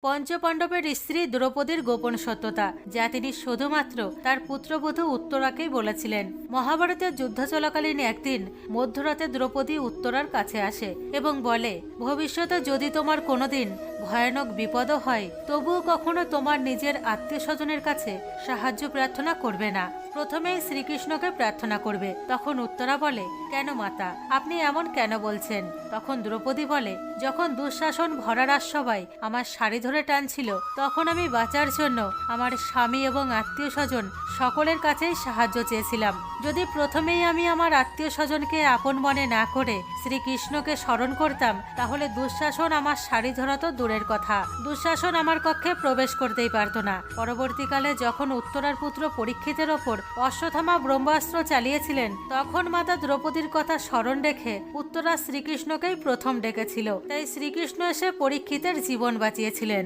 পঞ্চপাণ্ডবের স্ত্রী দ্রৌপদীর গোপন সত্যতা, যা তিনি শুধুমাত্র তার পুত্রবধূ উত্তরাকেই বলেছিলেন। মহাভারতের যুদ্ধ চলাকালীন একদিন মধ্যরাতে দ্রৌপদী উত্তরার কাছে আসে এবং বলে, ভবিষ্যতে যদি তোমার কোনোদিন ভয়ানক বিপদও হয়, তবুও কখনো তোমার নিজের আত্মীয় স্বজনের কাছে সাহায্য প্রার্থনা করবে না, প্রথমেই শ্রীকৃষ্ণকে প্রার্থনা করবে। তখন উত্তরা বলে, কেন মাতা, আপনি এমন কেন বলছেন? তখন দ্রৌপদী বলে, যখন দুঃশাসন ভরা রাজসভায় আমার শাড়ি ধরে টানছিল, তখন আমি বাঁচার জন্য আমার স্বামী এবং আত্মীয় স্বজন সকলের কাছেই সাহায্য চেয়েছিলাম। যদি প্রথমেই আমি আমার আত্মীয় স্বজনকে আপন মনে না করে শ্রীকৃষ্ণকে স্মরণ করতাম, তাহলে দুঃশাসন আমার শাড়ি ধরা তো দূরের কথা, দুঃশাসন আমার কক্ষে প্রবেশ করতেই পারত না। পরবর্তীকালে যখন উত্তরার পুত্র পরীক্ষিতের ওপর অশ্বত্থামা ব্রহ্মাস্ত্র চালিয়েছিলেন, তখন মাতা দ্রৌপদীর কথা স্মরণ রেখে উত্তরা শ্রীকৃষ্ণকেই প্রথম ডেকেছিল। তাই শ্রীকৃষ্ণ এসে পরীক্ষিতের জীবন বাঁচিয়েছিলেন।